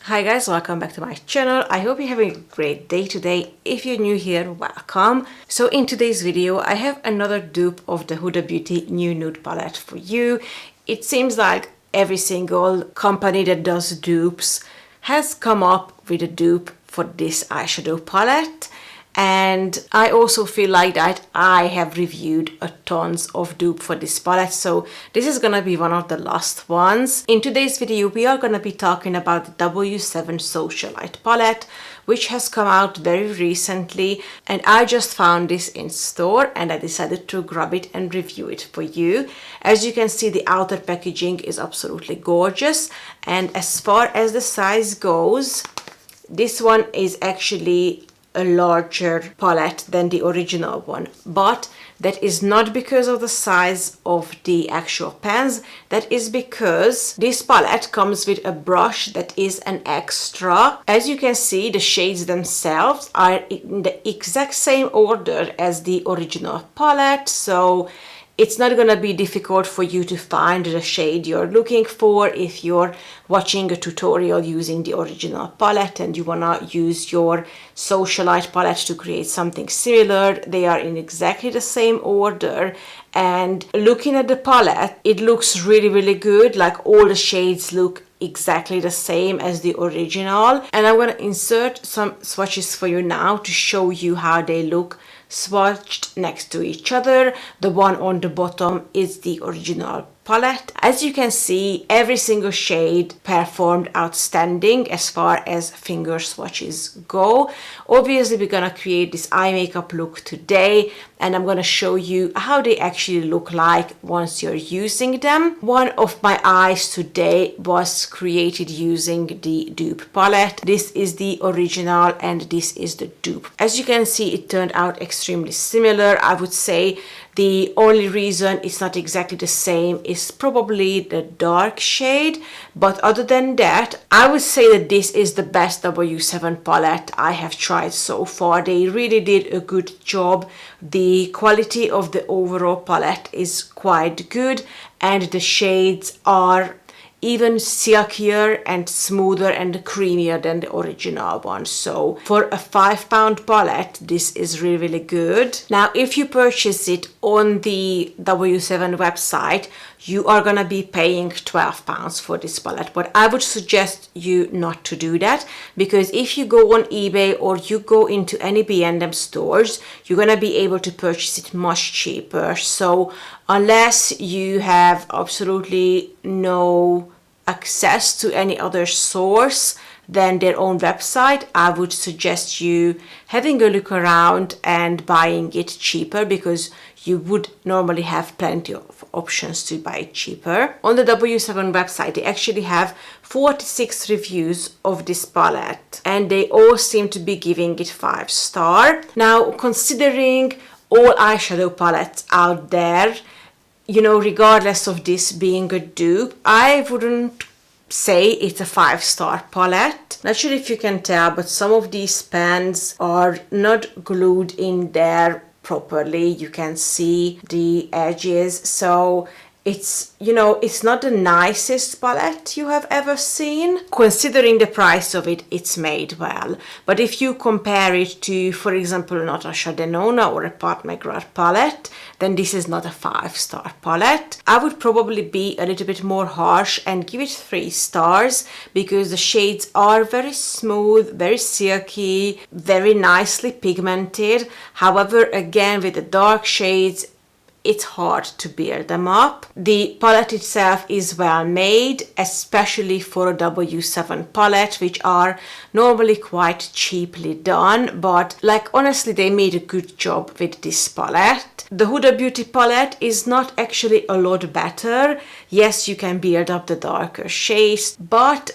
Hi guys, welcome back to my channel. I hope you're having a great day today. If you're new here, welcome. So in today's video, I have another dupe of the Huda Beauty new nude palette for you. It seems like every single company that does dupes has come up with a dupe for this eyeshadow palette. And I also feel like that I have reviewed a tons of dupe for this palette, so this is gonna be one of the last ones. In today's video we are gonna be talking about the W7 Socialite palette, which has come out very recently, and I just found this in store and I decided to grab it and review it for you. As you can see, the outer packaging is absolutely gorgeous, and as far as the size goes, this one is actually a larger palette than the original one, but that is not because of the size of the actual pens. That is because this palette comes with a brush that is an extra. As you can see, the shades themselves are in the exact same order as the original palette, so it's not gonna be difficult for you to find the shade you're looking for if you're watching a tutorial using the original palette and you wanna use your Socialite palette to create something similar. They are in exactly the same order, and looking at the palette, it looks really good. Like, all the shades look exactly the same as the original, and I'm gonna insert some swatches for you now to show you how they look swatched next to each other. The one on the bottom is the original palette. As you can see, every single shade performed outstanding as far as finger swatches go. Obviously, we're gonna create this eye makeup look today, and I'm gonna show you how they actually look like once you're using them. One of my eyes today was created using the dupe palette. This is the original and this is the dupe. As you can see, it turned out extremely similar. I would say the only reason it's not exactly the same is probably the dark shade, but other than that, I would say that this is the best W7 palette I have tried so far. They really did a good job. The quality of the overall palette is quite good, and the shades are even silkier and smoother and creamier than the original one. So for a £5 palette, this is really good. Now, if you purchase it on the W7 website, you are gonna be paying £12 for this palette, but I would suggest you not to do that, because if you go on eBay or you go into any B&M stores, you're gonna be able to purchase it much cheaper. So unless you have absolutely no access to any other source than their own website, I would suggest you having a look around and buying it cheaper, because you would normally have plenty of options to buy it cheaper. On the W7 website, they actually have 46 reviews of this palette, and they all seem to be giving it 5-star. Now, considering all eyeshadow palettes out there, you know, regardless of this being a dupe, I wouldn't say it's a 5-star palette. Not sure if you can tell, but some of these pens are not glued in there properly. You can see the edges, so it's, you know, it's not the nicest palette you have ever seen. Considering the price of it, it's made well. But if you compare it to, for example, Natasha Denona or a Pat McGrath palette, then this is not a 5-star palette. I would probably be a little bit more harsh and give it 3 stars, because the shades are very smooth, very silky, very nicely pigmented. However, again, with the dark shades, it's hard to bear them up. The palette itself is well made, especially for a W7 palette, which are normally quite cheaply done, but like, honestly, they made a good job with this palette. The Huda Beauty palette is not actually a lot better. Yes, you can build up the darker shades, but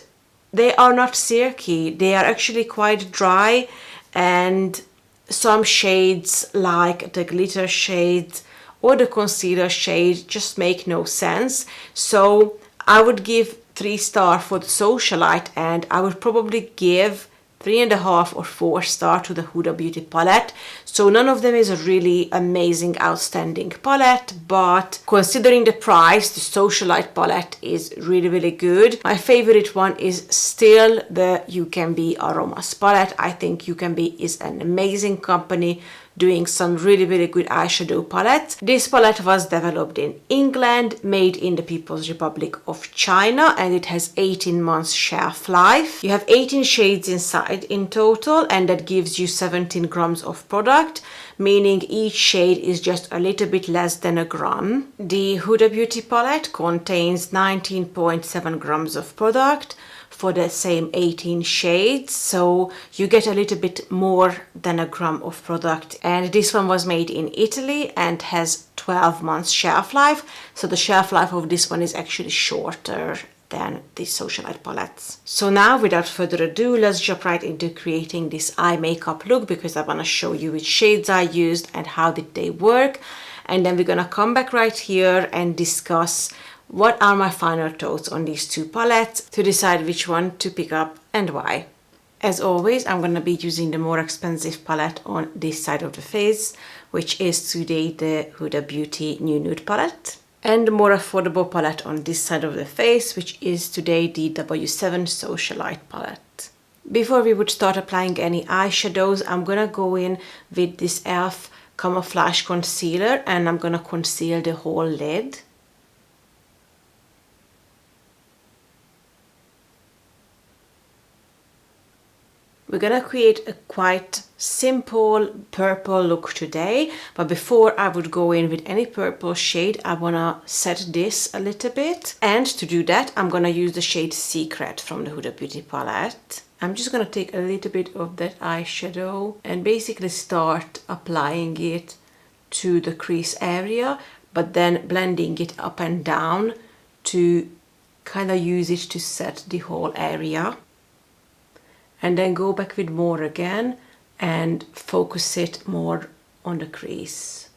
they are not silky. They are actually quite dry, and some shades like the glitter shades or the concealer shade just make no sense. So I would give 3 stars for the Socialite, and I would probably give 3.5 or 4 star to the Huda Beauty palette. So none of them is a really amazing, outstanding palette, but considering the price, the Socialite palette is really good. My favorite one is still the You Can Be Aromas palette. I think You Can Be is an amazing company doing some really good eyeshadow palettes. This palette was developed in England, made in the People's Republic of China, and it has 18 months shelf life. You have 18 shades inside in total, and that gives you 17 grams of product, meaning each shade is just a little bit less than a gram. The Huda Beauty palette contains 19.7 grams of product for the same 18 shades, so you get a little bit more than a gram of product. And this one was made in Italy and has 12 months shelf life, so the shelf life of this one is actually shorter than the Socialite palettes. So now, without further ado, let's jump right into creating this eye makeup look, because I want to show you which shades I used and how did they work, and then we're gonna come back right here and discuss what are my final thoughts on these two palettes to decide which one to pick up and why. As always, I'm going to be using the more expensive palette on this side of the face, which is today the Huda Beauty New Nude palette, and the more affordable palette on this side of the face, which is today the W7 Socialite palette. Before we would start applying any eyeshadows, I'm going to go in with this e.l.f. Camouflage Concealer, and I'm going to conceal the whole lid. We're gonna create a quite simple purple look today, but before I would go in with any purple shade, I wanna set this a little bit. And to do that, I'm gonna use the shade Secret from the Huda Beauty palette. I'm just gonna take a little bit of that eyeshadow and basically start applying it to the crease area, but then blending it up and down to kind of use it to set the whole area. And then go back with more again and focus it more on the crease.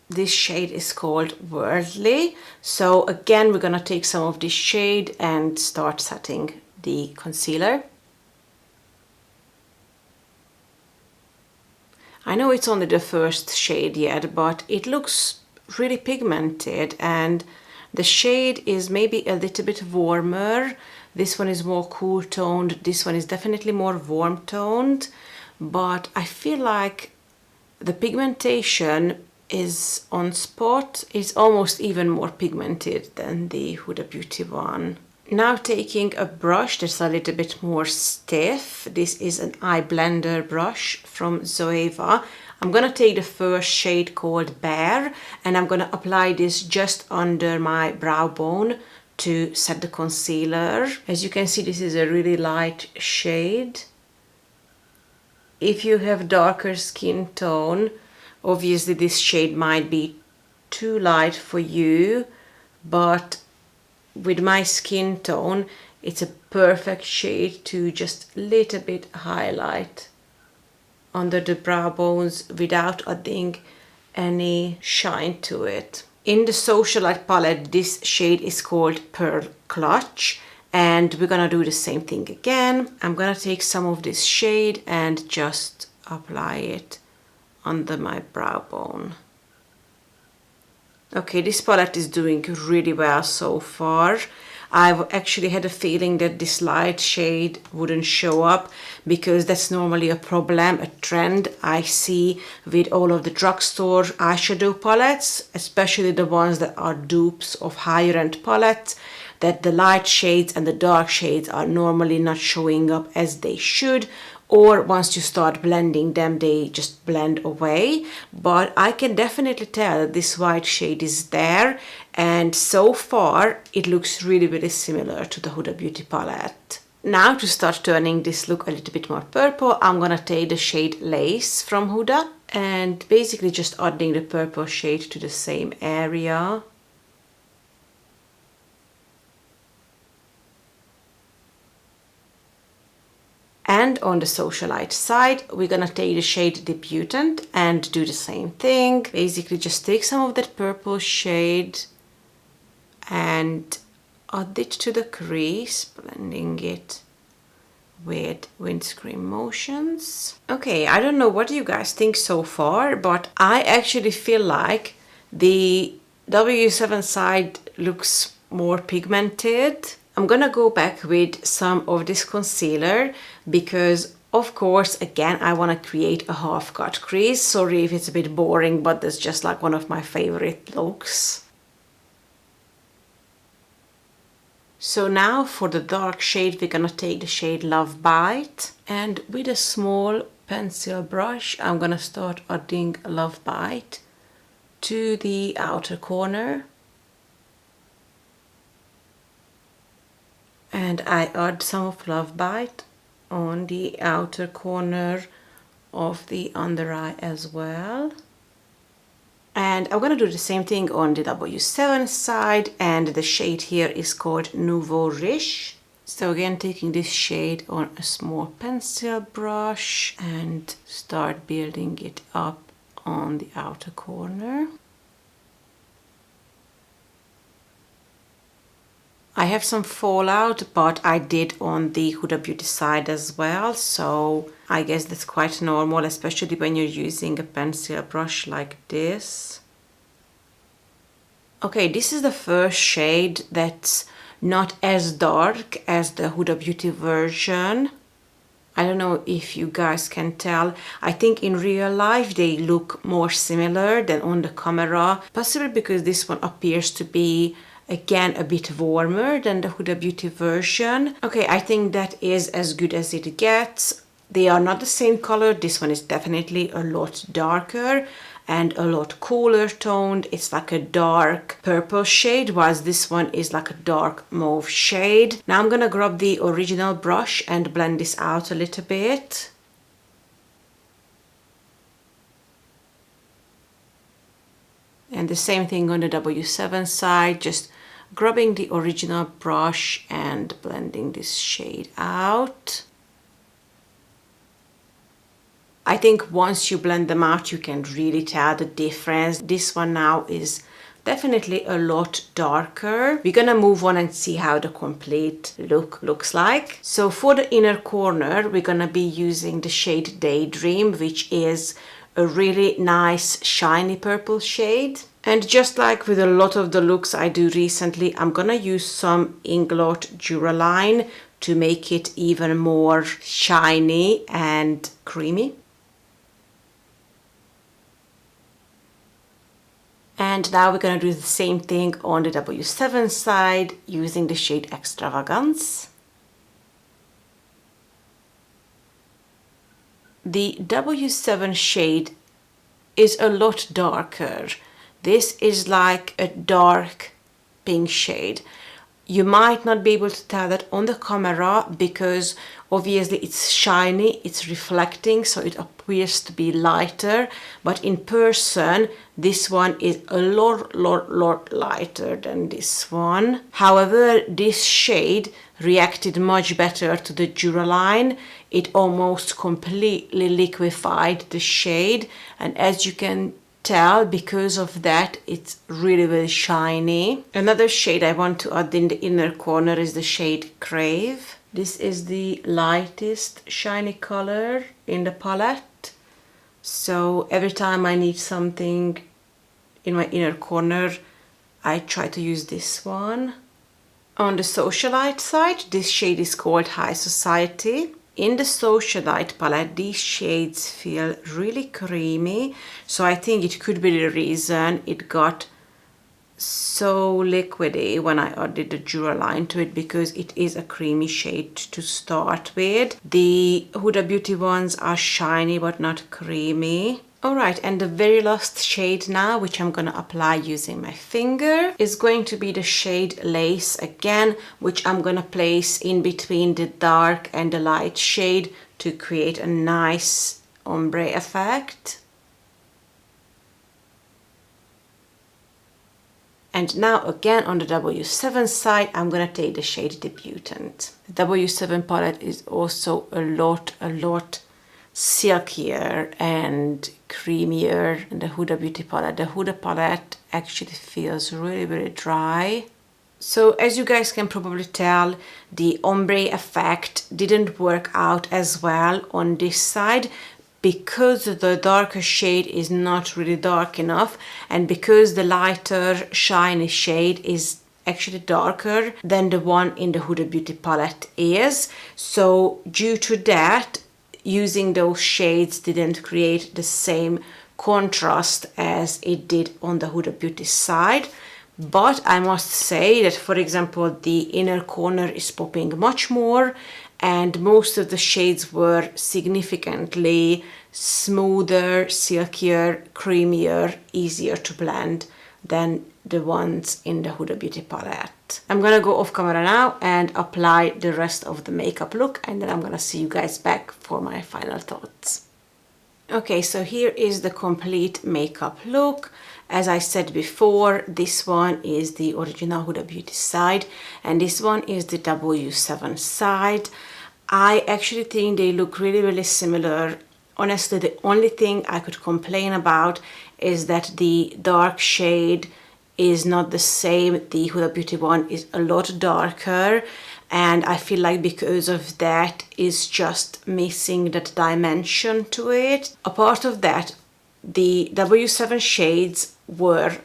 This shade is called Worldly. So again, we're gonna take some of this shade and start setting the concealer. I know it's only the first shade yet, but it looks really pigmented, and the shade is maybe a little bit warmer. This one is more cool toned. This one is definitely more warm toned, but I feel like the pigmentation is on spot. It's almost even more pigmented than the Huda Beauty one. Now taking a brush that's a little bit more stiff. This is an eye blender brush from Zoeva. I'm gonna take the first shade called Bear, and I'm gonna apply this just under my brow bone to set the concealer. As you can see, this is a really light shade. If you have darker skin tone, obviously this shade might be too light for you, but with my skin tone, it's a perfect shade to just a little bit highlight under the brow bones without adding any shine to it. In the Socialite palette, this shade is called Pearl Clutch, and we're gonna do the same thing again. I'm gonna take some of this shade and just apply it under my brow bone. Okay, this palette is doing really well so far. I've actually had a feeling that this light shade wouldn't show up, because that's normally a problem, a trend I see with all of the drugstore eyeshadow palettes, especially the ones that are dupes of higher end palettes, that the light shades and the dark shades are normally not showing up as they should, or once you start blending them, they just blend away. But I can definitely tell that this white shade is there, and so far it looks really similar to the Huda Beauty palette. Now, to start turning this look a little bit more purple, I'm gonna take the shade Lace from Huda and basically just adding the purple shade to the same area. And on the Socialite side, we're gonna take the shade Debutant and do the same thing. Basically just take some of that purple shade and add it to the crease, blending it with windscreen motions. Okay, I don't know what you guys think so far, but I actually feel like the W7 side looks more pigmented. I'm gonna go back with some of this concealer because of course, again, I want to create a half cut crease. Sorry if it's a bit boring, but that's just like one of my favorite looks. So now for the dark shade, we're gonna take the shade Love Bite, and with a small pencil brush, I'm gonna start adding Love Bite to the outer corner. And I add some of Love Bite on the outer corner of the under eye as well. And I'm gonna do the same thing on the W7 side, and the shade here is called Nouveau Riche. So again, taking this shade on a small pencil brush and start building it up on the outer corner. I have some fallout, but I did on the Huda Beauty side as well, so I guess that's quite normal, especially when you're using a pencil brush like this. Okay, this is the first shade that's not as dark as the Huda Beauty version. I don't know if you guys can tell. I think in real life they look more similar than on the camera, possibly because this one appears to be again a bit warmer than the Huda Beauty version. Okay, I think that is as good as it gets. They are not the same color. This one is definitely a lot darker and a lot cooler toned. It's like a dark purple shade, whilst this one is like a dark mauve shade. Now I'm gonna grab the original brush and blend this out a little bit. And the same thing on the W7 side, just grabbing the original brush and blending this shade out. I think once you blend them out, you can really tell the difference. This one now is definitely a lot darker. We're gonna move on and see how the complete look looks like. So for the inner corner, we're gonna be using the shade Daydream, which is a really nice shiny purple shade. And just like with a lot of the looks I do recently, I'm gonna use some Inglot Duraline to make it even more shiny and creamy. And now we're gonna do the same thing on the W7 side using the shade Extravagance. The W7 shade is a lot darker. This is like a dark pink shade. You might not be able to tell that on the camera because obviously it's shiny, it's reflecting, so it appears to be lighter, but in person this one is a lot lighter than this one. However, this shade reacted much better to the Duraline. It almost completely liquefied the shade, and as you can tell, because of that, it's really shiny. Another shade I want to add in the inner corner is the shade Crave. This is the lightest shiny color in the palette, so every time I need something in my inner corner, I try to use this one. On the Socialite side, this shade is called High Society. In the Socialite palette, these shades feel really creamy, so I think it could be the reason it got so liquidy when I added the Duraline to it, because it is a creamy shade to start with. The Huda Beauty ones are shiny but not creamy. Alright, and the very last shade now, which I'm gonna apply using my finger, is going to be the shade Lace again, which I'm gonna place in between the dark and the light shade to create a nice ombre effect. And now again on the W7 side, I'm gonna take the shade Debutant. The W7 palette is also a lot silkier and creamier than the Huda Beauty palette. The Huda palette actually feels really dry. So as you guys can probably tell, the ombre effect didn't work out as well on this side because the darker shade is not really dark enough, and because the lighter shiny shade is actually darker than the one in the Huda Beauty palette is. So due to that, using those shades didn't create the same contrast as it did on the Huda Beauty side. But I must say that, for example, the inner corner is popping much more, and most of the shades were significantly smoother, silkier, creamier, easier to blend than the ones in the Huda Beauty palette. I'm gonna go off camera now and apply the rest of the makeup look, and then I'm gonna see you guys back for my final thoughts. Okay, so here is the complete makeup look. As I said before, this one is the original Huda Beauty side, and this one is the W7 side. I actually think they look really similar. Honestly, the only thing I could complain about is that the dark shade is not the same. The Huda Beauty one is a lot darker, and I feel like because of that is just missing that dimension to it. Apart of that, the W7 shades were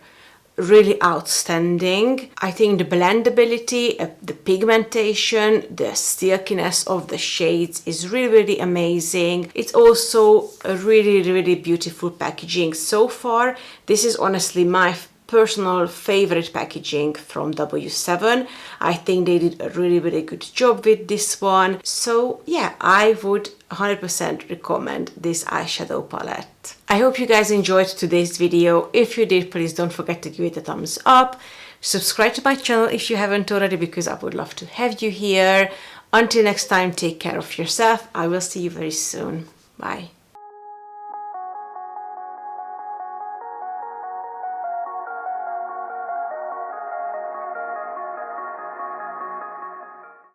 really outstanding. I think the blendability, the pigmentation, the silkiness of the shades is really amazing. It's also a really beautiful packaging so far. This is honestly my personal favorite packaging from W7. I think they did a really good job with this one. So yeah, I would 100% recommend this eyeshadow palette. I hope you guys enjoyed today's video. If you did, please don't forget to give it a thumbs up. Subscribe to my channel if you haven't already, because I would love to have you here. Until next time, take care of yourself. I will see you very soon. Bye.